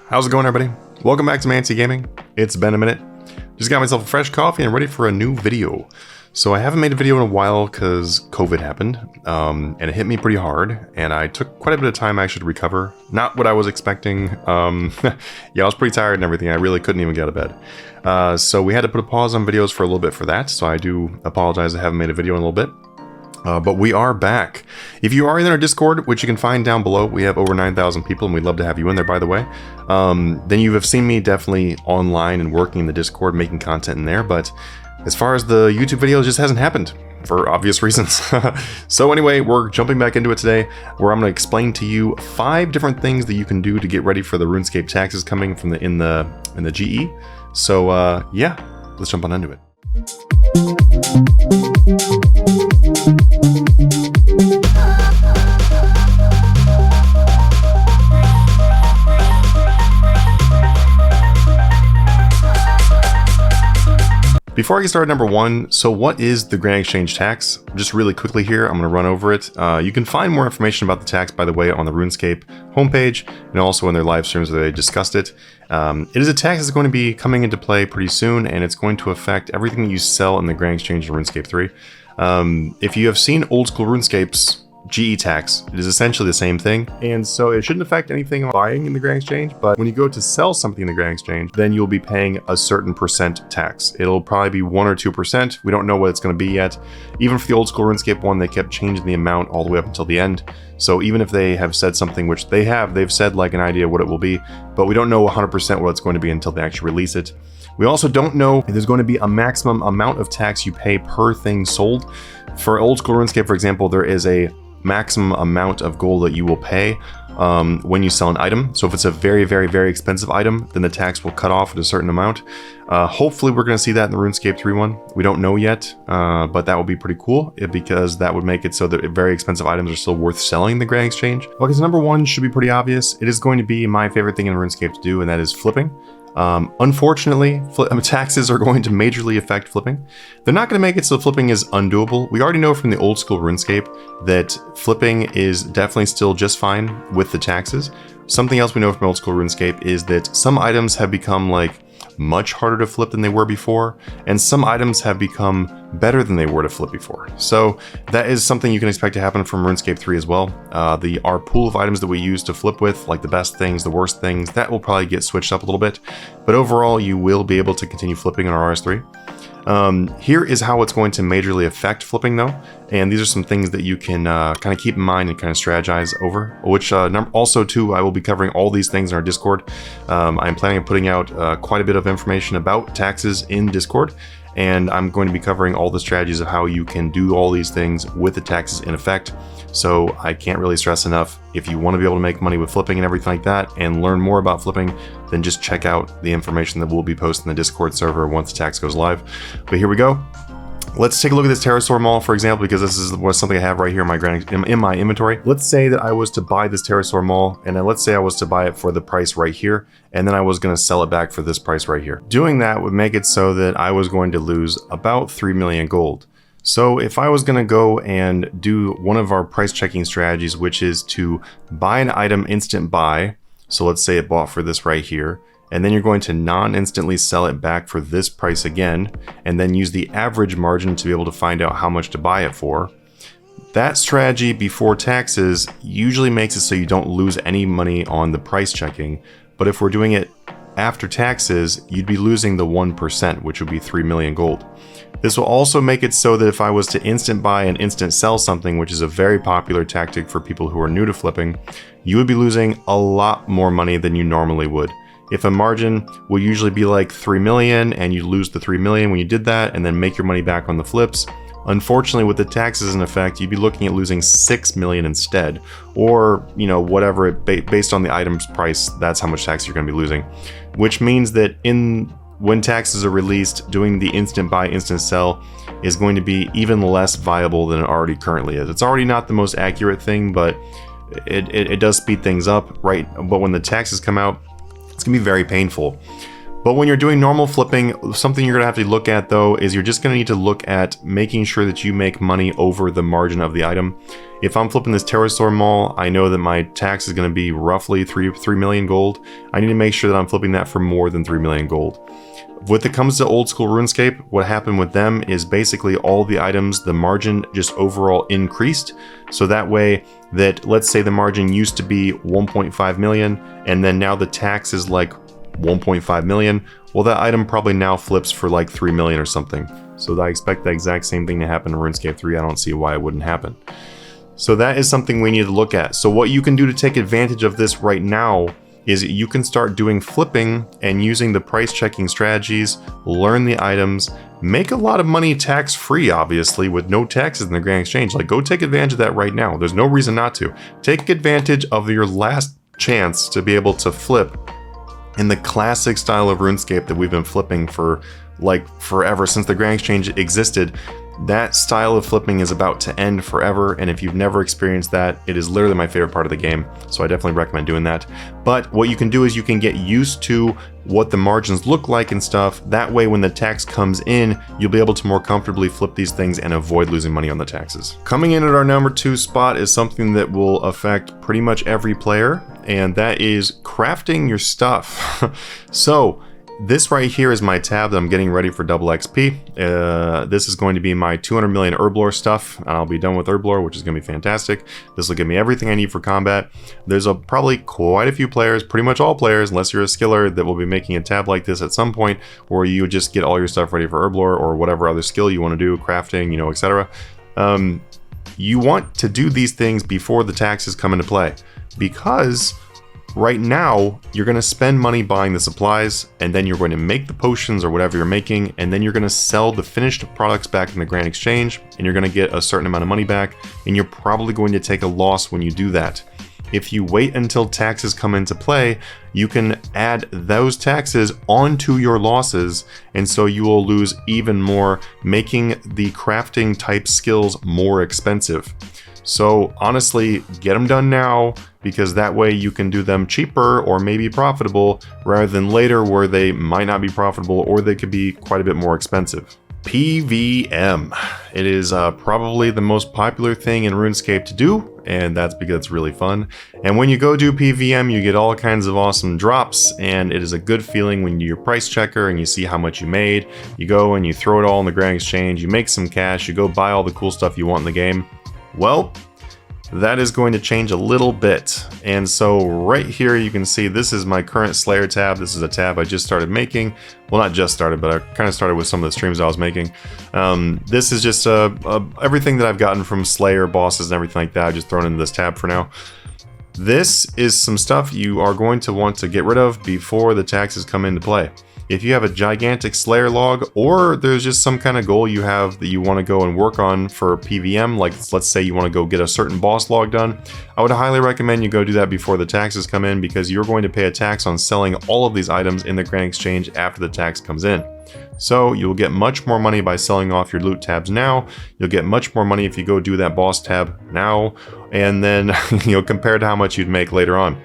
How's it going, everybody? Welcome back to Manatee Gaming. It's been a minute. Just got myself a fresh coffee and ready for a new video. So I haven't made a video in a while because COVID happened, and it hit me pretty hard, and I took quite a bit of time actually to recover. Not what I was expecting. Yeah, I was pretty tired and everything. I really couldn't even get out of bed. So we had to put a pause on videos for a little bit for that, so I do apologize I haven't made a video in a little bit. But we are back. If you are in our Discord, which you can find down below, we have over 9,000 people, and we'd love to have you in there, by the way. Then you have seen me definitely online and working in the Discord, making content in there. But as far as the YouTube videos, it just hasn't happened for obvious reasons. So anyway, we're jumping back into it today, where I'm going to explain to you 5 different things that you can do to get ready for the Runescape taxes coming from in the GE. So yeah, let's jump on into it. Before I get started, number 1, so what is the Grand Exchange tax? Just really quickly here, I'm going to run over it. You can find more information about the tax, by the way, on the Runescape homepage and also in their live streams where they discussed it. It is a tax that's going to be coming into play pretty soon, and it's going to affect everything that you sell in the Grand Exchange in RuneScape 3. If you have seen old school RuneScape's GE tax, it is essentially the same thing, and so it shouldn't affect anything buying in the Grand Exchange, but when you go to sell something in the Grand Exchange, then you'll be paying a certain percent tax. It'll probably be 1 or 2%. We don't know what it's going to be yet. Even for the old school RuneScape one, they kept changing the amount all the way up until the end. So even if they have said something, which they've said like an idea what it will be, but we don't know 100% what it's going to be until they actually release it. We also don't know if there's going to be a maximum amount of tax you pay per thing sold. For old school RuneScape, for example, there is a maximum amount of gold that you will pay when you sell an item. So if it's a very, very, very expensive item, then the tax will cut off at a certain amount. Hopefully we're going to see that in the RuneScape 3 one. We don't know yet, but that would be pretty cool because that would make it so that very expensive items are still worth selling in the Grand Exchange. Okay, so number 1 should be pretty obvious. It is going to be my favorite thing in RuneScape to do, and that is flipping. Unfortunately, taxes are going to majorly affect flipping. They're not going to make it so flipping is undoable. We already know from the old school RuneScape that flipping is definitely still just fine with the taxes. Something else we know from old school RuneScape is that some items have become like much harder to flip than they were before, and some items have become better than they were to flip before. So that is something you can expect to happen from RuneScape 3 as well. Our pool of items that we use to flip with, like the best things, the worst things, that will probably get switched up a little bit, but overall you will be able to continue flipping on RS3. Here is how it's going to majorly affect flipping though, and these are some things that you can kind of keep in mind and kind of strategize over, which also too, I will be covering all these things in our Discord. I'm planning on putting out quite a bit of information about taxes in Discord, and I'm going to be covering all the strategies of how you can do all these things with the taxes in effect. So I can't really stress enough, if you want to be able to make money with flipping and everything like that and learn more about flipping, then just check out the information that we'll be posting in the Discord server once the tax goes live. But here we go. Let's take a look at this Pterosaur Maul, for example, because this is something I have right here in my inventory. Let's say that I was to buy this Pterosaur Maul, and then let's say I was to buy it for the price right here, and then I was going to sell it back for this price right here. Doing that would make it so that I was going to lose about 3 million gold. So if I was going to go and do one of our price checking strategies, which is to buy an item instant buy, so let's say it bought for this right here, and then you're going to non-instantly sell it back for this price again, and then use the average margin to be able to find out how much to buy it for. That strategy before taxes usually makes it so you don't lose any money on the price checking, but if we're doing it after taxes, you'd be losing the 1%, which would be 3 million gold. This will also make it so that if I was to instant buy and instant sell something, which is a very popular tactic for people who are new to flipping, you would be losing a lot more money than you normally would. If a margin will usually be like 3 million and you lose the 3 million when you did that and then make your money back on the flips, unfortunately with the taxes in effect, you'd be looking at losing 6 million instead, or whatever, based on the item's price, that's how much tax you're going to be losing, which means that when taxes are released, doing the instant buy, instant sell is going to be even less viable than it already currently is. It's already not the most accurate thing, but it does speed things up, right? But when the taxes come out, it's gonna be very painful. But when you're doing normal flipping, something you're gonna have to look at though is you're just gonna need to look at making sure that you make money over the margin of the item. If I'm flipping this pterosaur maul, I know that my tax is gonna be roughly 3 million gold. I need to make sure that I'm flipping that for more than 3 million gold. When it comes to old school RuneScape, what happened with them is basically all the items, the margin just overall increased. So that way that, let's say the margin used to be 1.5 million, and then now the tax is like 1.5 million. Well, that item probably now flips for like 3 million or something. So I expect the exact same thing to happen in RuneScape 3. I don't see why it wouldn't happen. So that is something we need to look at. So what you can do to take advantage of this right now is you can start doing flipping and using the price checking strategies, learn the items, make a lot of money tax-free, obviously, with no taxes in the Grand Exchange. Like, go take advantage of that right now. There's no reason not to. Take advantage of your last chance to be able to flip in the classic style of RuneScape that we've been flipping for like forever since the Grand Exchange existed. That style of flipping is about to end forever, and if you've never experienced that, it is literally my favorite part of the game, so I definitely recommend doing that. But what you can do is you can get used to what the margins look like and stuff. That way when the tax comes in, you'll be able to more comfortably flip these things and avoid losing money on the taxes. Coming in at our number 2 spot is something that will affect pretty much every player, and that is crafting your stuff. So this right here is my tab that I'm getting ready for double XP. This is going to be my 200 million herblore stuff, and I'll be done with herblore, which is going to be fantastic. This will give me everything I need for combat. There's probably quite a few players, pretty much all players, unless you're a skiller, that will be making a tab like this at some point, where you just get all your stuff ready for herblore or whatever other skill you want to do, crafting, you know, etc. You want to do these things before the taxes come into play, because right now, you're going to spend money buying the supplies, and then you're going to make the potions or whatever you're making, and then you're going to sell the finished products back in the Grand Exchange, and you're going to get a certain amount of money back, and you're probably going to take a loss when you do that. If you wait until taxes come into play, you can add those taxes onto your losses, and so you will lose even more, making the crafting type skills more expensive. So honestly, get them done now, because that way you can do them cheaper or maybe profitable, rather than later where they might not be profitable or they could be quite a bit more expensive. PVM. It is probably the most popular thing in RuneScape to do, and that's because it's really fun. And when you go do PVM, you get all kinds of awesome drops, and it is a good feeling when you do your price checker and you see how much you made. You go and you throw it all in the Grand Exchange, you make some cash, you go buy all the cool stuff you want in the game. Well, that is going to change a little bit. And so right here you can see this is my current Slayer tab. This is a tab I just started making. Well, not just started, but I kind of started with some of the streams I was making. This is just everything that I've gotten from Slayer bosses and everything like that. I've just thrown into this tab for now. This is some stuff you are going to want to get rid of before the taxes come into play. If you have a gigantic Slayer log, or there's just some kind of goal you have that you want to go and work on for PVM, like let's say you want to go get a certain boss log done, I would highly recommend you go do that before the taxes come in, because you're going to pay a tax on selling all of these items in the Grand Exchange after the tax comes in. So you'll get much more money by selling off your loot tabs now. You'll get much more money if you go do that boss tab now, and then compared to how much you'd make later on.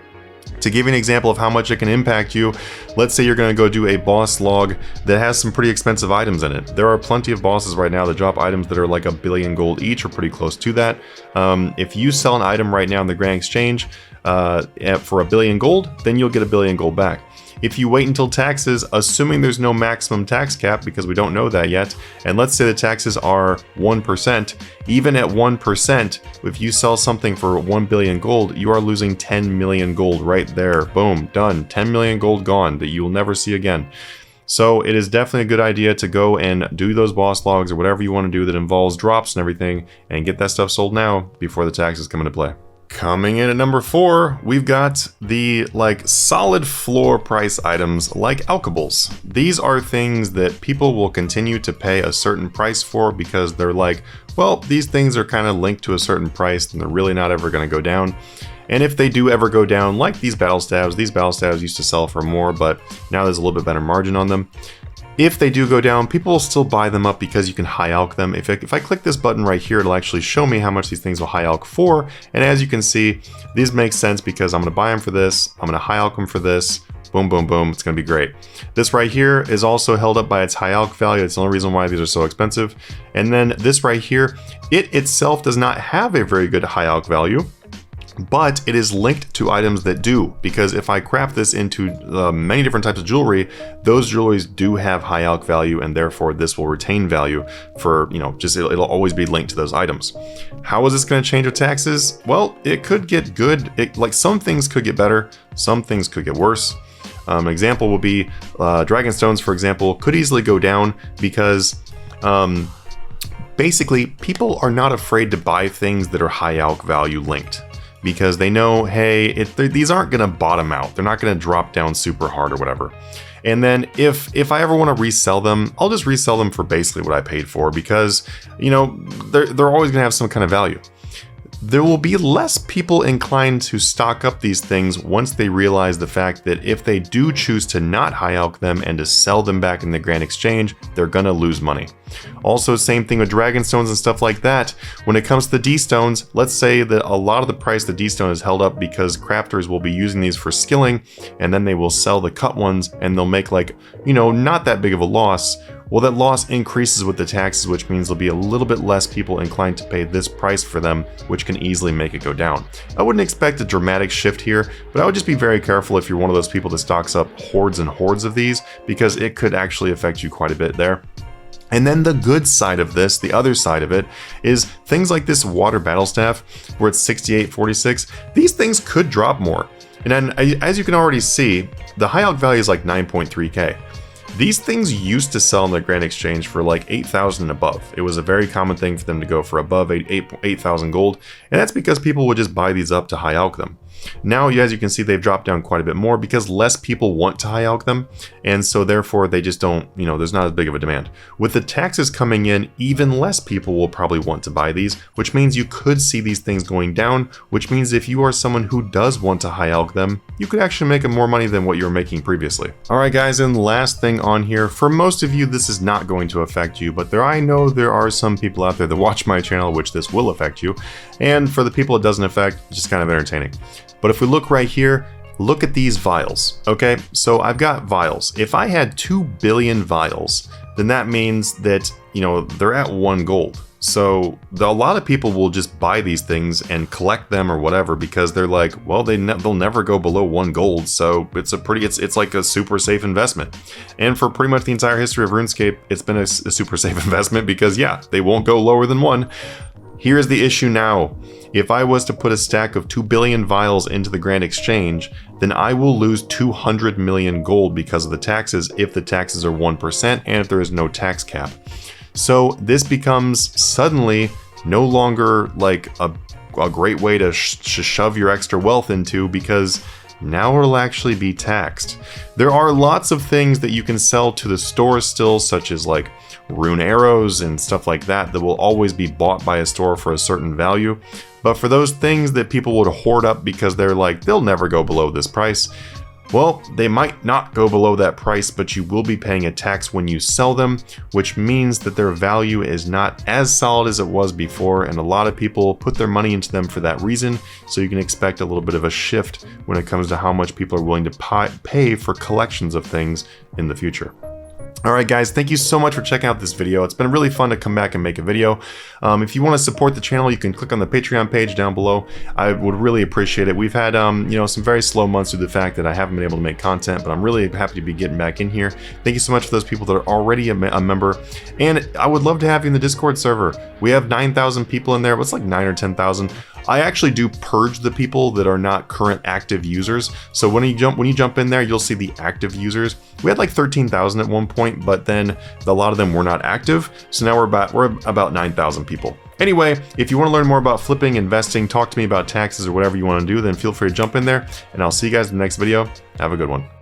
To give you an example of how much it can impact you, let's say you're going to go do a boss log that has some pretty expensive items in it. There are plenty of bosses right now that drop items that are like 1 billion gold each, or pretty close to that. If you sell an item right now in the Grand Exchange for 1 billion gold, then you'll get 1 billion gold back. If you wait until taxes, assuming there's no maximum tax cap, because we don't know that yet, and let's say the taxes are 1%, even at 1%, if you sell something for 1 billion gold, you are losing 10 million gold right there. Boom, done. 10 million gold gone that you will never see again. So it is definitely a good idea to go and do those boss logs or whatever you want to do that involves drops and everything, and get that stuff sold now before the taxes come into play. Coming in at number 4, we've got the solid floor price items like alkables. These are things that people will continue to pay a certain price for, because they're like, well, these things are kind of linked to a certain price and they're really not ever going to go down. And if they do ever go down, like these battle stabs used to sell for more, but now there's a little bit better margin on them. If they do go down, people will still buy them up because you can high alch them. If I click this button right here, it'll actually show me how much these things will high alch for. And as you can see, these make sense because I'm going to buy them for this. I'm going to high alch them for this. Boom, boom, boom. It's going to be great. This right here is also held up by its high alch value. It's the only reason why these are so expensive. And then this right here, it itself does not have a very good high alch value, but it is linked to items that do, because if I craft this into many different types of jewelry, those jewelries do have high alch value, and therefore this will retain value for, just it'll always be linked to those items. How is this going to change with taxes? Well, it could get good. Like some things could get better, some things could get worse. An example will be dragon stones, for example, could easily go down because basically people are not afraid to buy things that are high alch value linked, because they know, hey, these aren't going to bottom out. They're not going to drop down super hard or whatever. And then if I ever want to resell them, I'll just resell them for basically what I paid for, because, they're always going to have some kind of value. There will be less people inclined to stock up these things once they realize the fact that if they do choose to not high alch them and to sell them back in the Grand Exchange, they're gonna lose money. Also, same thing with dragon stones and stuff like that. When it comes to D stones, let's say that a lot of the price of the D stone is held up because crafters will be using these for skilling, and then they will sell the cut ones and they'll make not that big of a loss. Well, that loss increases with the taxes, which means there'll be a little bit less people inclined to pay this price for them, which can easily make it go down. I wouldn't expect a dramatic shift here, but I would just be very careful if you're one of those people that stocks up hordes and hordes of these, because it could actually affect you quite a bit there. And then the good side of this, the other side of it, is things like this water battle staff, where it's 68.46. These things could drop more. And then, as you can already see, the high alch value is like 9.3k. These things used to sell in the Grand Exchange for like 8,000 and above. It was a very common thing for them to go for above 8,000 gold, and that's because people would just buy these up to high alch them. Now, as you can see, they've dropped down quite a bit more because less people want to high alch them, and so therefore they just don't, there's not as big of a demand. With the taxes coming in, even less people will probably want to buy these, which means you could see these things going down, which means if you are someone who does want to high alch them, you could actually make more money than what you were making previously. Alright guys, and last thing on here, for most of you this is not going to affect you, but I know there are some people out there that watch my channel which this will affect you, and for the people it doesn't affect, it's just kind of entertaining. But if we look right here, look at these vials, okay? So I've got vials. If I had 2 billion vials, then that means that, they're at 1 gold. So a lot of people will just buy these things and collect them or whatever, because they're like, well, they'll never go below 1 gold. So it's like a super safe investment. And for pretty much the entire history of RuneScape, it's been a super safe investment because, yeah, they won't go lower than 1. Here's the issue now. If I was to put a stack of 2 billion vials into the Grand Exchange, then I will lose 200 million gold because of the taxes if the taxes are 1% and if there is no tax cap. So this becomes suddenly no longer like a great way to shove your extra wealth into, because now it'll actually be taxed. There are lots of things that you can sell to the store still, such as like rune arrows and stuff like that will always be bought by a store for a certain value. But for those things that people would hoard up because they're like, they'll never go below this price, well, they might not go below that price, but you will be paying a tax when you sell them, which means that their value is not as solid as it was before, and a lot of people put their money into them for that reason, so you can expect a little bit of a shift when it comes to how much people are willing to pay for collections of things in the future. Alright guys, thank you so much for checking out this video. It's been really fun to come back and make a video. If you want to support the channel, you can click on the Patreon page down below. I would really appreciate it. We've had some very slow months due to the fact that I haven't been able to make content, but I'm really happy to be getting back in here. Thank you so much for those people that are already a member, and I would love to have you in the Discord server. We have 9,000 people in there. What's like 9 or 10,000? I actually do purge the people that are not current active users. So when you jump in there, you'll see the active users. We had like 13,000 at one point, but then a lot of them were not active. So now we're about 9,000 people. Anyway, if you want to learn more about flipping, investing, talk to me about taxes or whatever you want to do, then feel free to jump in there, and I'll see you guys in the next video. Have a good one.